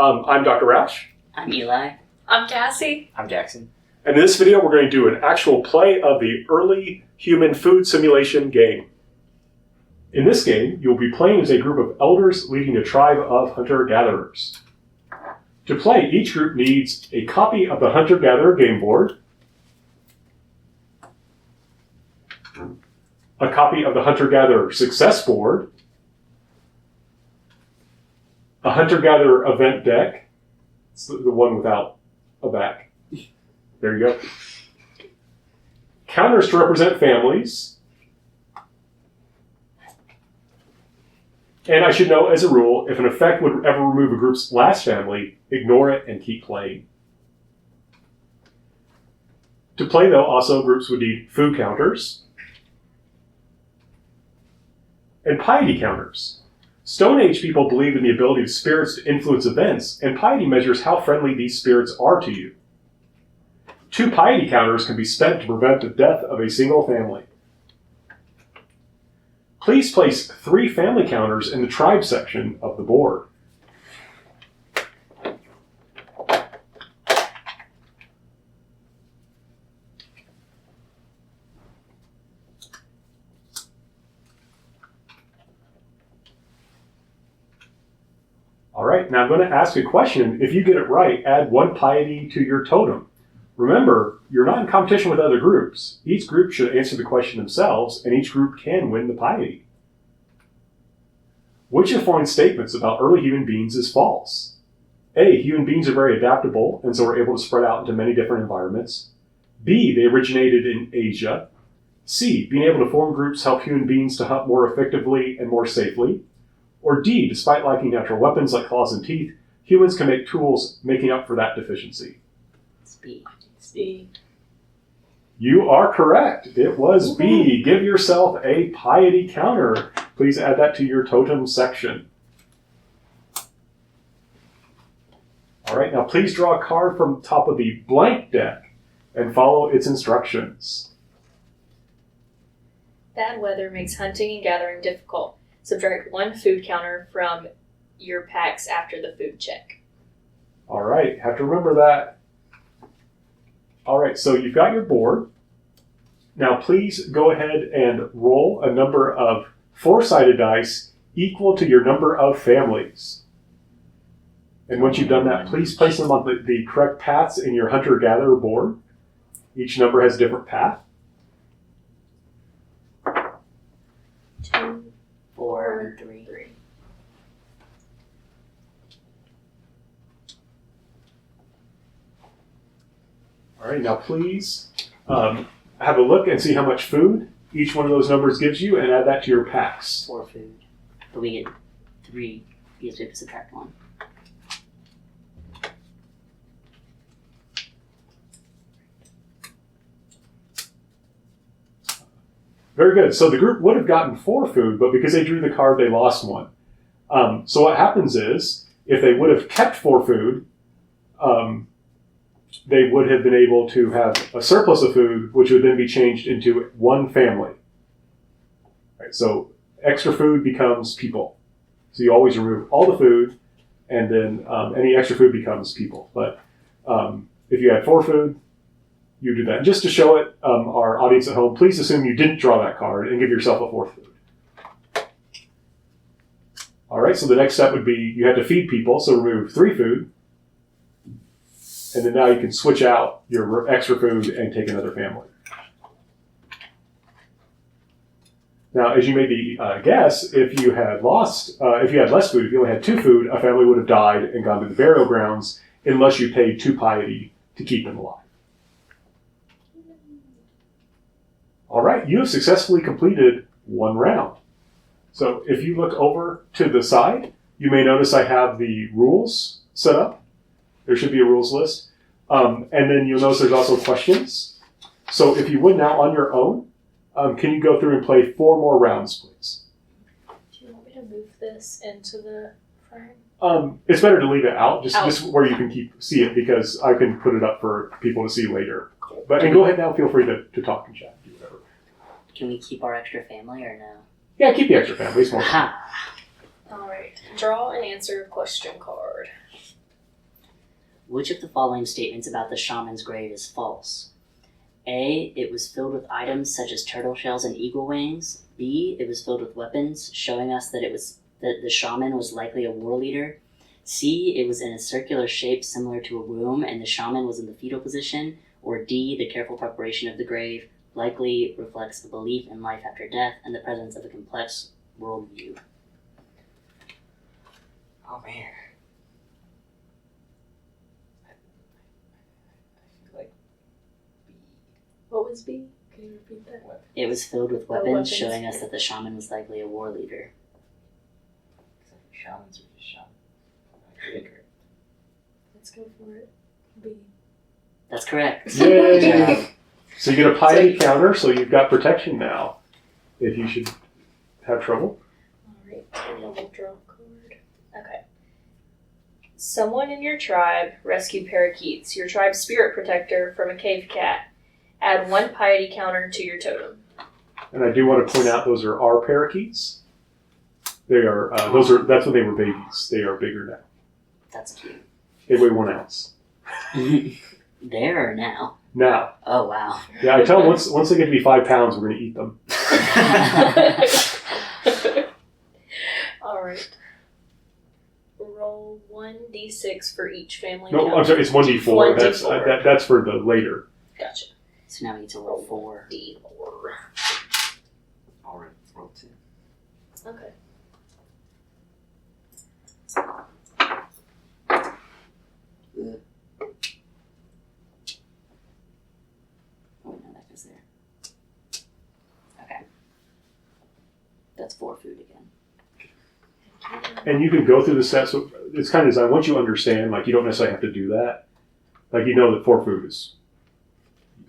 I'm Dr. Roush, I'm Eli. I'm Cassie. I'm Jackson. and in this video we're going to do an actual play of the early human food simulation game. In this game, you'll be playing as a group of elders leading a tribe of hunter-gatherers. To play, each group needs a copy of the hunter-gatherer game board, a copy of the hunter-gatherer success board, a hunter-gatherer event deck. It's the one without a back. There you go. Counters to represent families. And I should note, as a rule, if an effect would ever remove a group's last family, ignore it and keep playing. To play, though, also groups would need food counters and piety counters. Stone Age people believed in the ability of spirits to influence events, and piety measures how friendly these spirits are to you. 2 piety counters can be spent to prevent the death of a single family. Please place 3 family counters in the tribe section of the board. All right, now I'm going to ask a question. If you get it right, add 1 piety to your totem. Remember, you're not in competition with other groups. Each group should answer the question themselves, and each group can win the piety. Which of the following statements about early human beings is false? A, human beings are very adaptable, and so are able to spread out into many different environments. B, they originated in Asia. C, being able to form groups help human beings to hunt more effectively and more safely. Or D, despite liking natural weapons like claws and teeth, humans can make tools making up for that deficiency. B. You are correct. It was B. Give yourself a piety counter. Please add that to your totem section. All right, now please draw a card from the top of the blank deck and follow its instructions. Bad weather makes hunting and gathering difficult. Subtract 1 food counter from your packs after the food check. All right, have to remember that. All right, so you've got your board. Now please go ahead and roll a number of 4-sided dice equal to your number of families. And once you've done that, please place them on the correct paths in your hunter-gatherer board. Each number has a different path. 2, 4, 3. All right, now please have a look and see how much food each one of those numbers gives you and add that to your packs. 4 food. But we get 3 because we have to subtract 1. Very good. So the group would have gotten 4 food, but because they drew the card, they lost 1. So what happens is, if they would have kept 4 food, they would have been able to have a surplus of food, which would then be changed into 1 family. Right, so extra food becomes people. So you always remove all the food, and then any extra food becomes people. But if you had 4 food, you do that. And just to show it, our audience at home, please assume you didn't draw that card and give yourself a 4th food. All right, so the next step would be you had to feed people, so remove 3 food. And then now you can switch out your extra food and take another family. Now, as you maybe guess, if you had less food, if you only had 2 food, a family would have died and gone to the burial grounds unless you paid 2 piety to keep them alive. All right, you have successfully completed 1 round. So if you look over to the side, you may notice I have the rules set up. There should be a rules list. And then you'll notice there's also questions. So if you would now on your own, can you go through and play 4 more rounds, please? Do you want me to move this into the frame? It's better to leave it out, just where you can see it, because I can put it up for people to see later. But and go ahead now, feel free to talk and chat, do whatever. Can we keep our extra family or no? Yeah, keep the extra family. It's more fun. Aha! Alright. Draw and answer question card. Which of the following statements about the shaman's grave is false? A. It was filled with items such as turtle shells and eagle wings. B. It was filled with weapons, showing us that the shaman was likely a war leader. C. It was in a circular shape similar to a womb, and the shaman was in the fetal position. Or D. The careful preparation of the grave likely reflects a belief in life after death and the presence of a complex worldview. Oh man. I feel like B. What was B? Can you repeat that? What? It was filled with Oh, weapons, weapons. showing us that the shaman was likely a war leader. Shamans are just shamans. Okay, great. Let's go for it. B. That's correct. Yay! So you get a piety counter, so you've got protection now. If you should have trouble. Alright, and then we'll draw a card. Okay. Someone in your tribe rescued parakeets, your tribe's spirit protector, from a cave cat. Add 1 piety counter to your totem. And I do want to point out those are our parakeets. They are that's when they were babies. They are bigger now. That's cute. They weigh 1 ounce. There or now? Now, Oh, wow. yeah, I tell them once they get to be 5 pounds, we're going to eat them. Alright. Roll 1d6 for each family No, counter. I'm sorry, it's 1d4. 1d4. That's for the later. Gotcha. So now we get to roll 4. D4. Alright, roll 2. Okay. Oh, no, that goes there. Okay. That's 4 food again. And you can go through the steps. So it's kind of designed, once you understand, like you don't necessarily have to do that. Like you know that 4 food is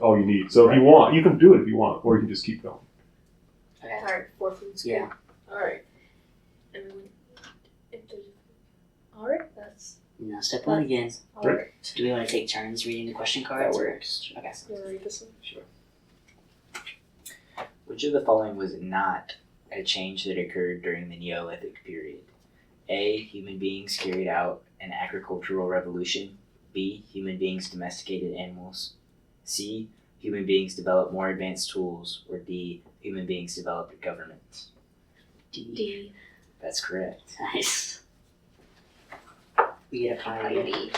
all you need. So if you want, you can do it if you want, or you can just keep going. Okay. Alright, 4 food's Yeah. good. Alright. Everyone. Alright, that's. Now step 1 again. Alright. Do we want to take turns reading the question That cards? works. Okay. You wanna read this one? Sure. Which of the following was not a change that occurred during the Neolithic period? A. Human beings carried out an agricultural revolution. B. Human beings domesticated animals. C. Human beings developed more advanced tools. Or D. Human beings developed government. D. That's correct. Nice. We get a pie. Piety.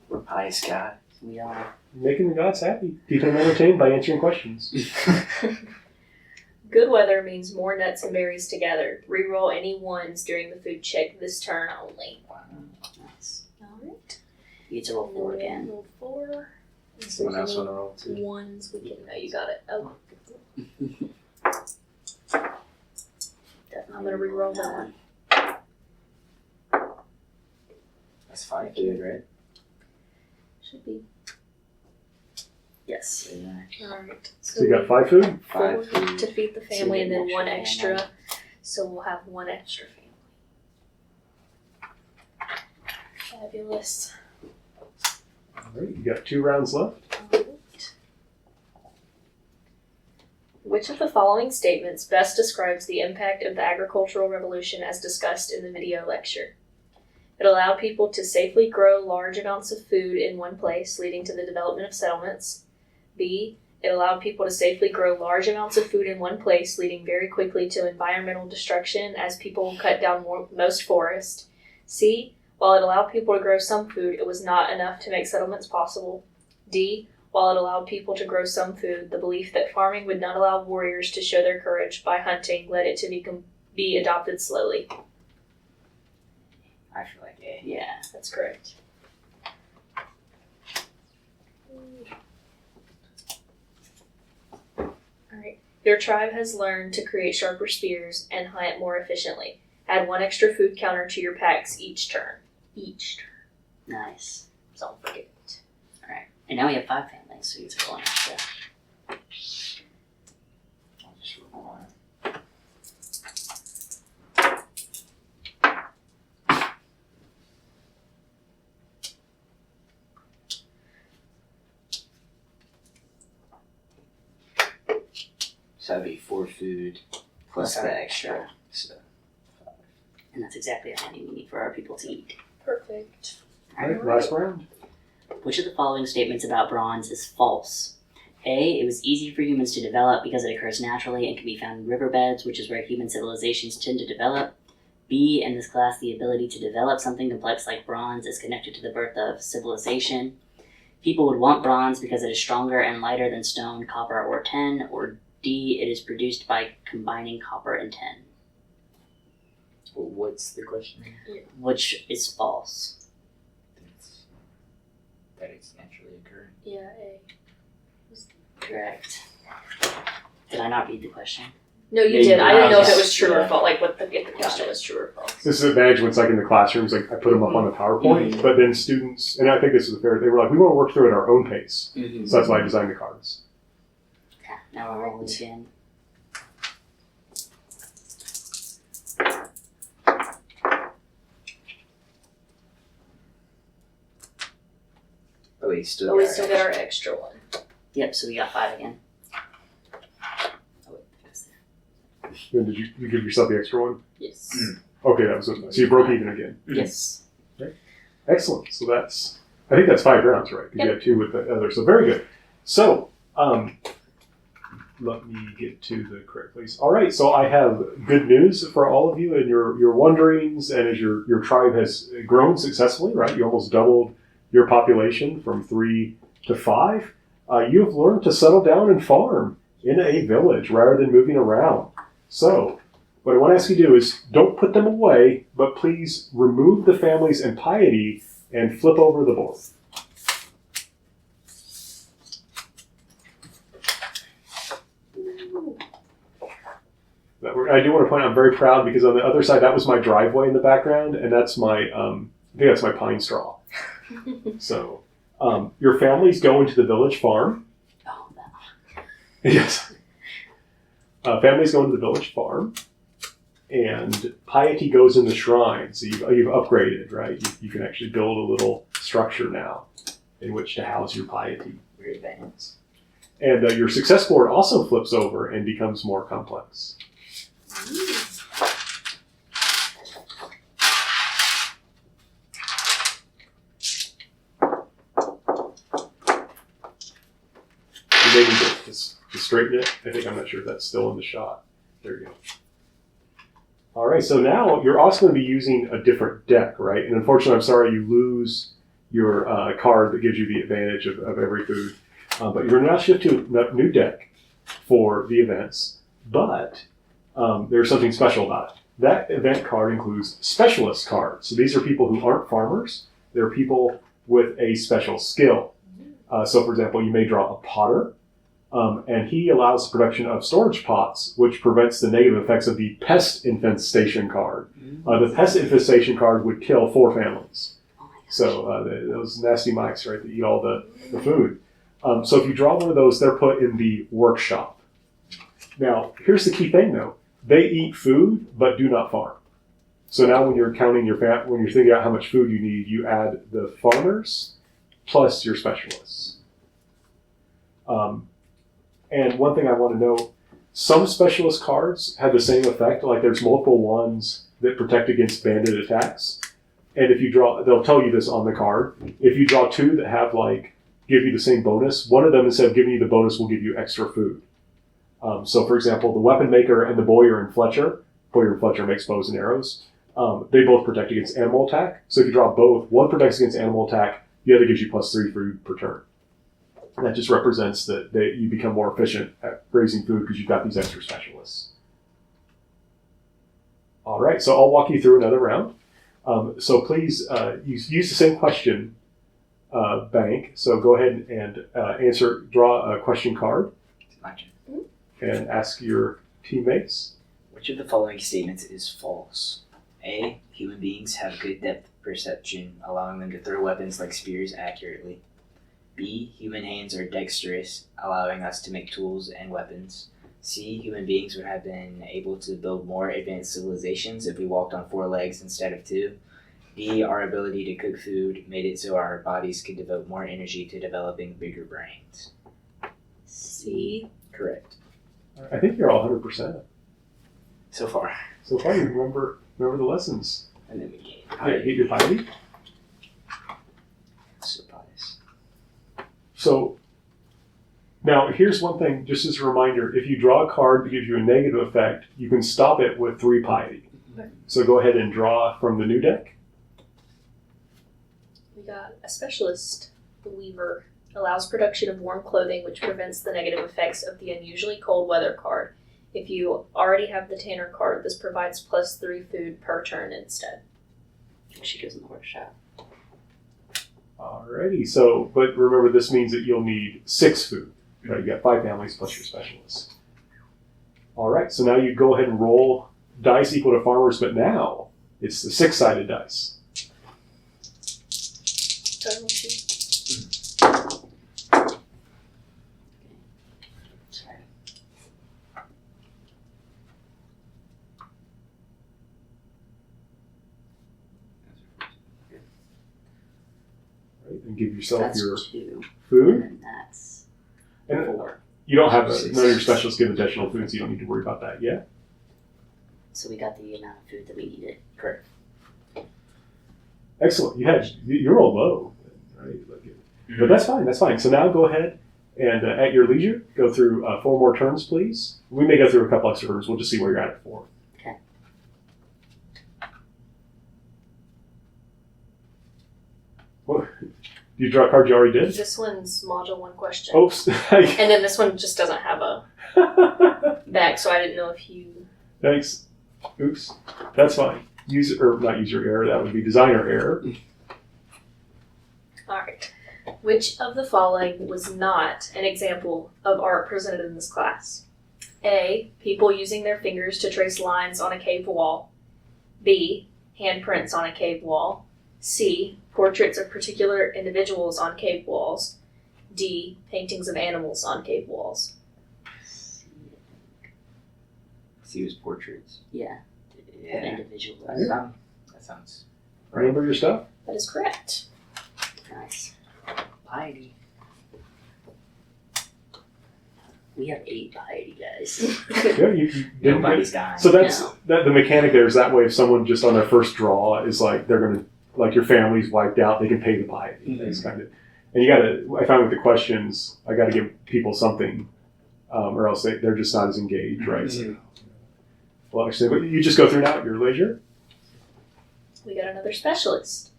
We're pious God. We are. Making the gods happy. Keeping them entertained by answering questions. Good weather means more nuts and berries together. Reroll any 1s during the food check this turn only. Nice. Alright. You get to roll 4 again. Roll 4. Someone else want to roll 2? 1s we can. No, you got it. Oh. Definitely I'm gonna re-roll that one. That's 5 food, right? Should be. Yes. Very nice. Alright. So you got 5 food? 4 5 food. to feed the So family you and get then an 1 extra extra. So we'll have 1 extra family. Fabulous. All right, you got 2 rounds left. Alright. Which of the following statements best describes the impact of the agricultural revolution as discussed in the video lecture? It allowed people to safely grow large amounts of food in one place, leading to the development of settlements. B. It allowed people to safely grow large amounts of food in one place, leading very quickly to environmental destruction as people cut down most forest. C. While it allowed people to grow some food, it was not enough to make settlements possible. D. While it allowed people to grow some food, the belief that farming would not allow warriors to show their courage by hunting led it to be adopted slowly. I feel like A. Yeah. That's correct. Alright. Your tribe has learned to create sharper spears and hunt more efficiently. Add 1 extra food counter to your packs each turn. Nice. Don't forget it. And now we have 5 families, so you get to roll an extra. I'll just roll 1. So that'd be 4 food plus Plus the our extra. So And that's exactly how many we need for our people to eat. Perfect. All right, last round. Which of the following statements about bronze is false? A. It was easy for humans to develop because it occurs naturally and can be found in riverbeds, which is where human civilizations tend to develop. B. In this class, the ability to develop something complex like bronze is connected to the birth of civilization. People would want bronze because it is stronger and lighter than stone, copper, or tin. Or D. It is produced by combining copper and tin. What's the question? Which is false? That it's naturally occurring. Yeah, A. Correct. Did I not read the question? No, you Yeah, did. you I didn't know if did. it was true or Yeah. false. Like, if the question was true or false. This is an advantage when it's like in the classrooms, like I put them up on the PowerPoint, but then students, and I think this is fair, they were like, we want to work through it at our own pace. Mm-hmm. So that's why I designed the cards. Okay, now we're rolling again. But we still But we got still get our extra one. Yep, so we got 5 again. Oh, wait, that was there. Then did you give yourself the extra one? Yes. Okay, that was good. So you broke even again. Yes. Excellent. So I think that's 5 rounds, right? Because you had 2 with the other. So very good. So, let me get to the correct place. All right. So I have good news for all of you and your wonderings, and as your tribe has grown successfully, right? You almost doubled your population from 3 to 5. You have learned to settle down and farm in a village rather than moving around. So, what I want to ask you to do is don't put them away, but please remove the families and piety and flip over the board. I do want to point out I'm very proud because on the other side, that was my driveway in the background, and that's my, I think that's my pine straw. So, your families go into the village farm. Oh, that. Yes. Families go into the village farm, and piety goes in the shrine. So you've upgraded, right? You can actually build a little structure now in which to house your piety. weird advance. And your success board also flips over and becomes more complex. You may need to straighten it. I'm not sure if that's still in the shot. There you go. All right, so now you're also going to be using a different deck, right? And unfortunately, I'm sorry you lose your card that gives you the advantage of every food. But you're going to now shift to a new deck for the events. But there's something special about it. That event card includes specialist cards. So these are people who aren't farmers. They're people with a special skill. So for example, you may draw a potter, and he allows the production of storage pots, which prevents the negative effects of the pest infestation card. The pest infestation card would kill 4 families. Oh my gosh. So those nasty mice, right, that eat all the food. So if you draw one of those, they're put in the workshop. Now, here's the key thing, though. They eat food, but do not farm. So now when you're counting when you're thinking out how much food you need, you add the farmers plus your specialists. And one thing I want to know, some specialist cards have the same effect. Like there's multiple ones that protect against bandit attacks. And if you draw, they'll tell you this on the card. If you draw 2 that have give you the same bonus, one of them, instead of giving you the bonus, will give you extra food. So for example, the weapon maker and the Boyer and Fletcher makes bows and arrows. They both protect against animal attack. So if you draw both, one protects against animal attack, the other gives you +3 food per turn. And that just represents that you become more efficient at raising food because you've got these extra specialists. All right, so I'll walk you through another round. So please use the same question bank. So go ahead and draw a question card It's my turn. and ask your teammates. Which of the following statements is false? A. Human beings have good depth perception, allowing them to throw weapons like spears accurately. B. Human hands are dexterous, allowing us to make tools and weapons. C. Human beings would have been able to build more advanced civilizations if we walked on 4 legs instead of 2. D. Our ability to cook food made it so our bodies could devote more energy to developing bigger brains. C. Correct. I think you're all 100%. So far. So far, you remember the lessons. And then we gain. Get your piety. So now here's one thing, just as a reminder, if you draw a card that gives you a negative effect, you can stop it with 3 piety. Okay. So go ahead and draw from the new deck. We got a specialist, the Weaver, allows production of warm clothing which prevents the negative effects of the unusually cold weather card. If you already have the Tanner card, this provides +3 food per turn instead. She goes in the workshop. Alrighty, so, but remember this means that you'll need 6 food. Right, you got 5 families plus your specialist. Alright, so now you go ahead and roll dice equal to farmers, but now it's the 6-sided dice. Total two. Sorry. Right, and give yourself That's your 2. And food. then that's And 4. you don't have, Six. none of your specialists give additional food, so you don't need to worry about that yet. So we got the amount of food that we needed. Correct. Excellent, you're all low, right? But that's fine. So now go ahead and at your leisure, go through 4 more turns, please. We may go through a couple extra turns. We'll just see where you're at at 4. Okay. What? You draw a card you already did? This one's module 1 question. Oops. And then this one just doesn't have a back, so I didn't know if you. Thanks. Oops. That's fine. Not user error. That would be designer error. Alright. Which of the following was not an example of art presented in this class? A. People using their fingers to trace lines on a cave wall. B. Handprints on a cave wall. C. Portraits of particular individuals on cave walls. D. Paintings of animals on cave walls. See his portraits. Yeah. Yeah. Individual. That sounds Remember your stuff? That is correct. Nice. piety. We have 8 piety, guys. Yeah, you didn't Nobody's dying. So that's No. that. The mechanic there is that way. If someone just on their first draw is like they're gonna like your family's wiped out, they can pay the piety. Mhm. It's kind of, and you gotta. I found with the questions, I got to give people something, or else they're just not as engaged, right? Mhm. Well, actually, but you just go through now at your leisure. We got another specialist.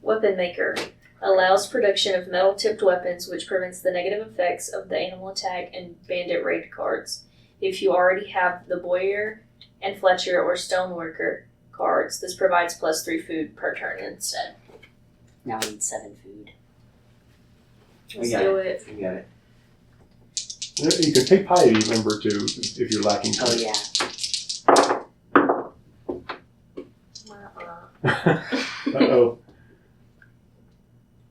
Weapon maker allows production of metal-tipped weapons, which prevents the negative effects of the animal attack and bandit raid cards. If you already have the Boyer and Fletcher or Stoneworker cards, this provides +3 food per turn instead. Now we need 7 food. Let's got do it. You got it. You can take piety, remember, too, if you're lacking. Oh yeah. Uh-oh.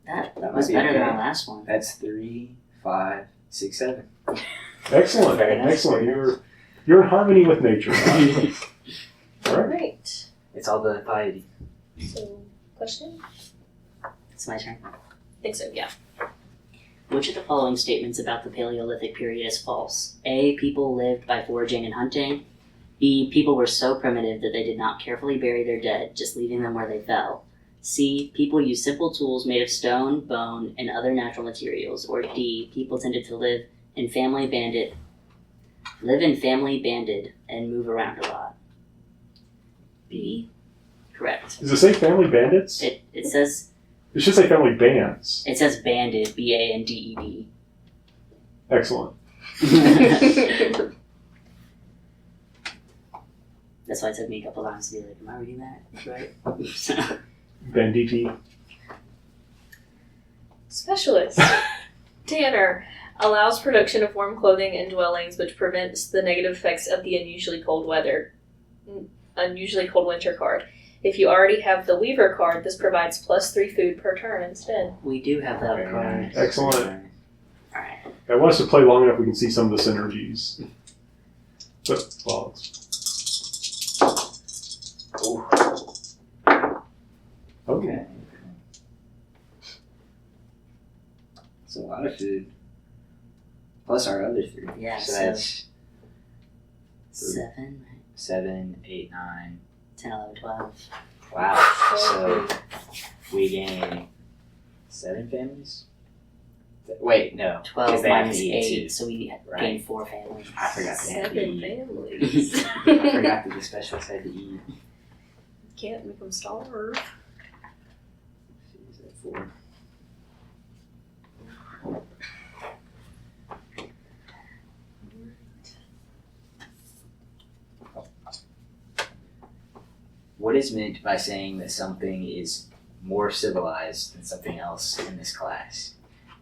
That That was might be better than okay. the last one. That's 3, 5, 6, 7. Excellent. Very nice, Excellent. very You're in harmony with nature. All right. Great. It's all the piety. So, question? It's my turn. I think so, yeah. Which of the following statements about the Paleolithic period is false? A. People lived by foraging and hunting. B. People were so primitive that they did not carefully bury their dead, just leaving them where they fell. C. People used simple tools made of stone, bone, and other natural materials. Or D. People tended to live in family banded and move around a lot. B. Correct. Does it say family bandits? It says It should say family bands. banded, BANDED. Excellent. That's why it took me a couple times to be like, am I reading that right? Banditi. Specialist. Tanner allows production of warm clothing in dwellings, which prevents the negative effects of the unusually cold winter card. If you already have the Weaver card, this provides +3 food per turn instead. We do have that Very card. nice. Excellent. Very nice. Alright. I want us to play long enough we can see some of the synergies. But, well, Ooh. okay. It's a lot of food. Plus our other 3. Yeah, So so- that's 7, 7, 8, 9. 10, 11, 12. Wow. So we gain 7 families? Is Wait, no. 12 'cause they have minus to eat 8, too. so we Right. gain 4 families. I forgot they had to 7 eat. families. I forgot that the specialists had to eat. Can't make them starve. Is that 4? What is meant by saying that something is more civilized than something else in this class?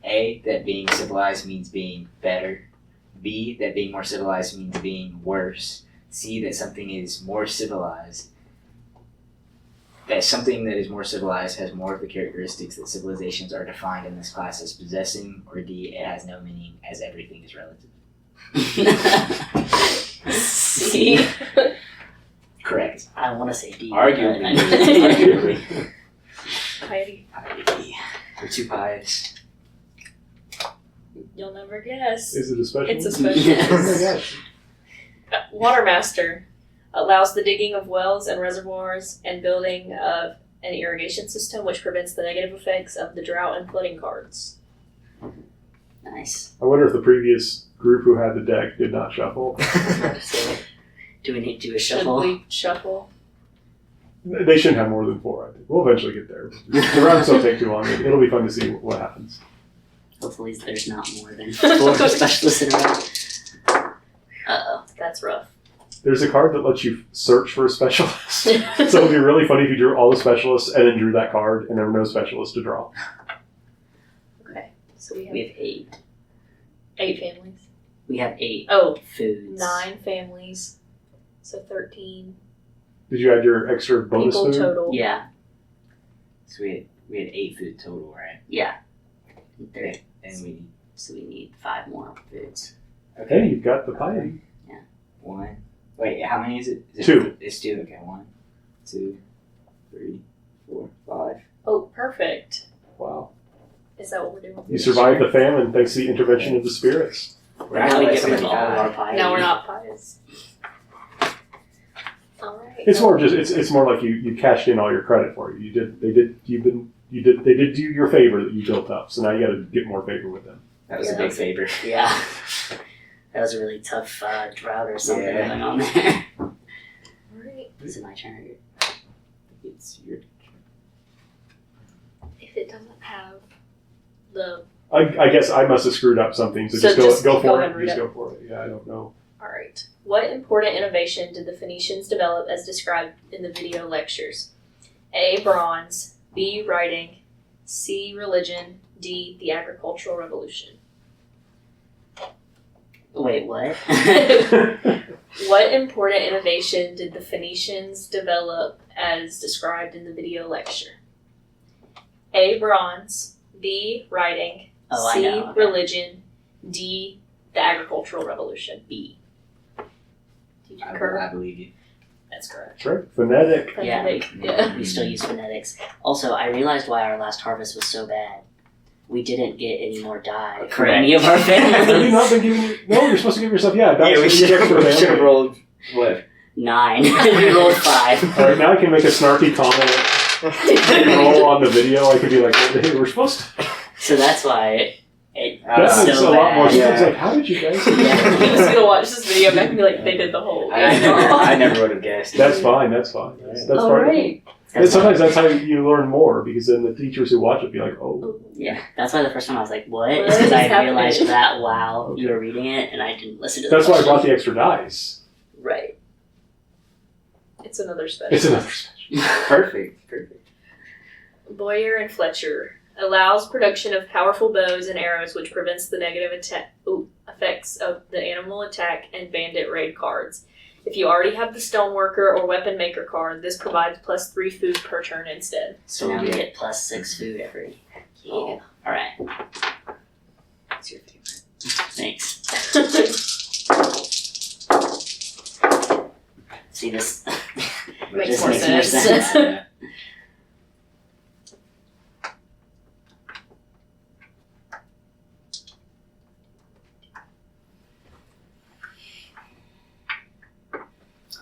A, that being civilized means being better. B, that being more civilized means being worse. C, that something is more civilized. That something that is more civilized has more of the characteristics that civilizations are defined in this class as possessing. Or D, it has no meaning as everything is relative. See? Correct. I want to say D. Arguably. but- Arguably. Heidi, Piety. Or 2 pies. you'll never guess. Is it a special? It's a one? special. Yes. Oh my gosh. Watermaster allows the digging of wells and reservoirs and building of an irrigation system which prevents the negative effects of the drought and flooding cards. Nice. I wonder if the previous group who had the deck did not shuffle. Do we need to do a Should shuffle? we shuffle? They shouldn't have more than 4, I think. We'll eventually get there. The rounds don't take too long. It'll be fun to see what happens. Hopefully there's not more than 4 specialists in a row. Uh-oh. That's rough. There's a card that lets you search for a specialist. So it would be really funny if you drew all the specialists and then drew that card and there were no specialists to draw. Okay, so we have We have 8. 8 families. We have 8 Oh, foods. 9 families. So 13 Did you add your extra bonus people food? total. Yeah. So we had 8 food total, right? Yeah. There, And we so we need 5 more foods. Hey, you've got the pie. 1. Wait, how many is it? 2. It's 2. Okay, 1, 2, 3, 4, 5. Oh, perfect. Wow. Is that what we're doing? You survived the famine thanks to the intervention of the spirits. We're Now not we gonna let get rid of all somebody of our die. pies. Now we're not pies. Alright. It's more just it's more like you cashed in all your credit for it. They did do you your favor that you built up. So now you got to get more favor with them. That was Yeah. a big favor. Yeah. That was a really tough drought or something Yeah. going on there. Alright. Is it my turn? It's your If it doesn't have the I guess I must have screwed up something. So, So just go go for ahead it. and read Just it. go for it. Yeah, I don't know. Alright. What important innovation did the Phoenicians develop as described in the video lectures? A. Bronze. B. Writing. C. Religion. D. The agricultural revolution. Wait, what? What important innovation did the Phoenicians develop as described in the video lecture? A. Bronze. B. Writing. Oh, I C. know, okay. Religion. D. The agricultural revolution. B. Do you I concur? believe you. That's correct. Right. Phonetic. Yeah. Yeah. We still use phonetics. Also, I realized why our last harvest was so bad. We didn't get any more dye for Correct. any of our Have you not families. been giving? No, you're supposed to give yourself. Yeah, Yeah, we that's should extra have family. rolled what? 9. We rolled 5. All right, now I can make a snarky comment and roll on the video. I could be like, hey, we're supposed to. So that's why it That was makes so a lot more bad. sense. Yeah. It's like, how did you guys? do Yeah. that? He was gonna watch this video back and be like, they did the whole. I never would have guessed. That's fine. That's fine. That's part of it. Alright. And That's why, sometimes that's how you learn more because then the teachers who watch it be like, oh, yeah, that's why the first time I was like, what? What Because is I happening? realized that while you were reading it and I didn't listen to the that's why I question. brought the extra dice. Right. It's another special. It's another special. Perfect. Boyer and Fletcher allows production of powerful bows and arrows, which prevents the negative effects of the animal attack and bandit raid cards. If you already have the stoneworker or weapon maker card, this provides +3 food per turn instead. So now we get +6 food every. Yeah. Alright, What's your favorite? thanks. See this? Makes This more makes more sense. sense. Yeah.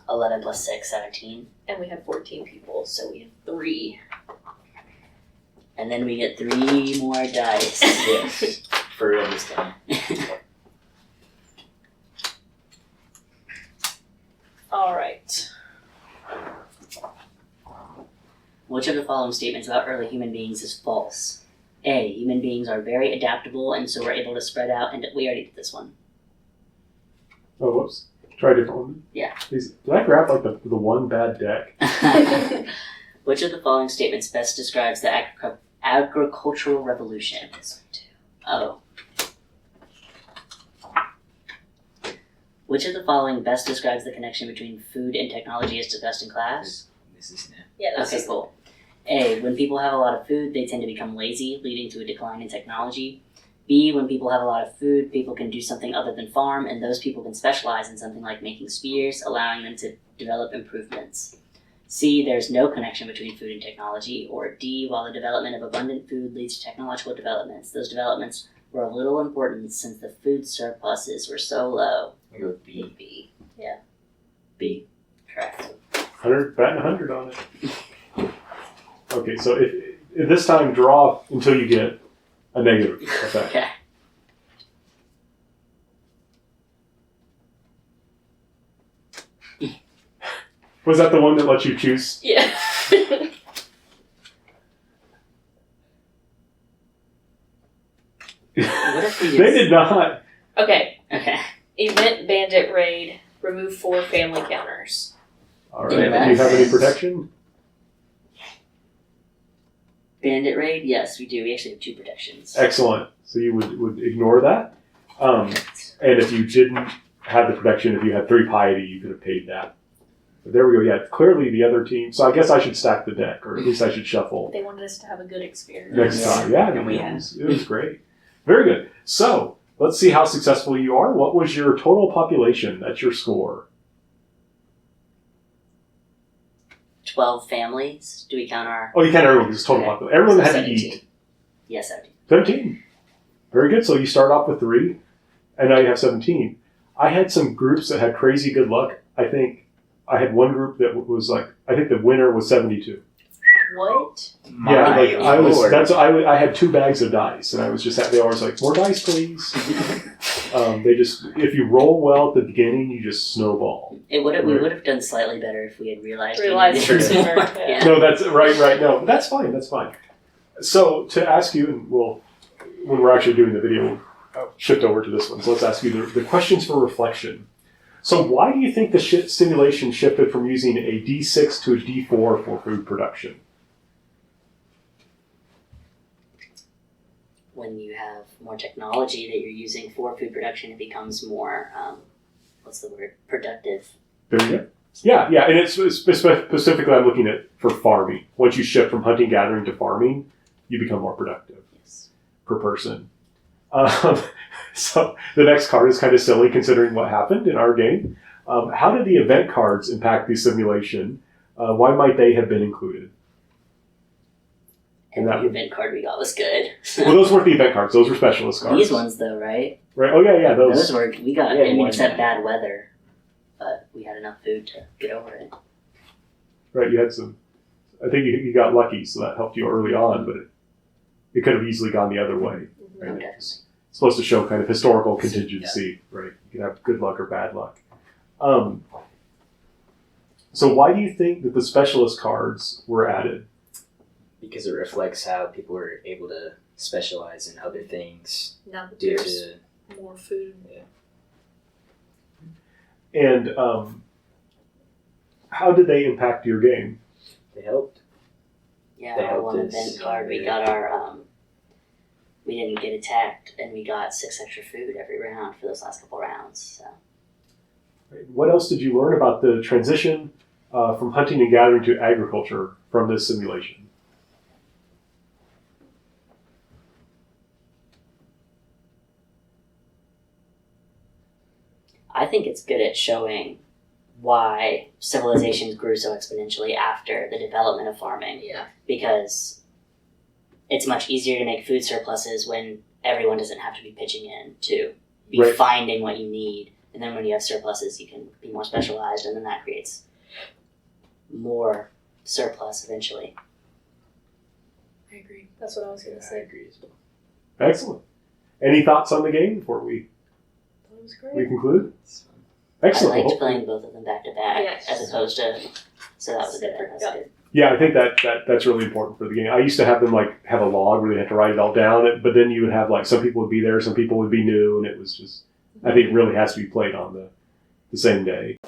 $11 + 6, 17. And we have 14 people, so we have 3. And then we get 3 more dice. Yes. For real this time. All right. Which of the following statements about early human beings is false? A. Human beings are very adaptable and so we're able to spread out, and we already did this one. Oh, whoops. Try a different one. Yeah. Did I grab like the one bad deck? Which of the following statements best describes the agricultural revolution? Oh. Which of the following best describes the connection between food and technology as discussed in class? This is new. Yeah, that's Okay, cool. A. When people have a lot of food, they tend to become lazy, leading to a decline in technology. B. When people have a lot of food, people can do something other than farm, and those people can specialize in something like making spears, allowing them to develop improvements. C. There's no connection between food and technology. Or D. While the development of abundant food leads to technological developments, those developments were of little importance since the food surpluses were so low. We go with B. B. Yeah. B. Correct. 100, batting 100 on it. Okay, so if this time draw until you get a negative effect. Okay. Was that the one that lets you choose? Yeah. What if we They did not. Okay. Okay. Event Bandit Raid. Remove 4 family counters. All right. Do you have any protection? Bandit raid? Yes, we do. We actually have 2 protections. Excellent. So you would ignore that. And if you didn't have the protection, if you had 3 piety, you could have paid that. But there we go. Yeah, clearly the other team. So I guess I should stack the deck, or at least I should shuffle They wanted us to have a good experience. next time. Yeah, And we it was great. Very good. So let's see how successful you are. What was your total population? That's your score. 12 families. Do we count our... Oh, you can't everyone, because total Okay. population. Everyone So had to 17. eat. Yes, 17. 17. Very good. So you start off with 3, and now you have 17. I had some groups that had crazy good luck. I think I had one group that was like, I think the winner was 72. What? Yeah, like I was. Lord. I had 2 bags of dice, and I was just. They always like more dice, please. They just, if you roll well at the beginning, you just snowball. We Right. would have done slightly better if we had realized. Realized we it needed sooner, more. yeah. Yeah. No, that's right. No, that's fine. That's fine. So to ask you, and when we're actually doing the video, I'll shift over to this one. So let's ask you the questions for reflection. So why do you think the simulation shifted from using a D6 to a D4 for food production? When you have more technology that you're using for food production, it becomes more, productive. There you go. Yeah, and it's specifically I'm looking at for farming. Once you shift from hunting gathering to farming, you become more productive Yes. per person. So the next card is kind of silly considering what happened in our game. How did the event cards impact the simulation? Why might they have been included? And And that the would- event card we got was good. Well, those weren't the event cards; those were specialist cards. These ones, though, right? right? Oh yeah, Those were, we got, Yeah, I mean, one except night. bad weather. But we had enough food to get over it. Right, you had some. I think you got lucky, so that helped you early on, but it could have easily gone the other way. Oh, Right? definitely. It's supposed to show kind of historical contingency, right? You can have good luck or bad luck. So why do you think that the specialist cards were added? Because it reflects how people were able to specialize in other things Now that due there's to more food. And how did they impact your game? they helped. Yeah, They our helped one us. event card, we got our, we didn't get attacked, and we got 6 extra food every round for those last couple rounds, so. Right? What else did you learn about the transition from hunting and gathering to agriculture from this simulation? I think it's good at showing why civilizations grew so exponentially after the development of farming, Yeah. because it's much easier to make food surpluses when everyone doesn't have to be pitching in to be Right. finding what you need. And then when you have surpluses, you can be more specialized, and then that creates more surplus eventually. I agree. That's what I was gonna I say. agree as well. Excellent. Any thoughts on the game before we That was great. conclude? I Excellent. liked playing both of them back to back Yes. as opposed to. So that was good. That's Yeah. good. Yeah, I think that's really important for the game. I used to have them like have a log where they had to write it all down, but then you would have like some people would be there, some people would be new, and it was just I think it really has to be played on the same day.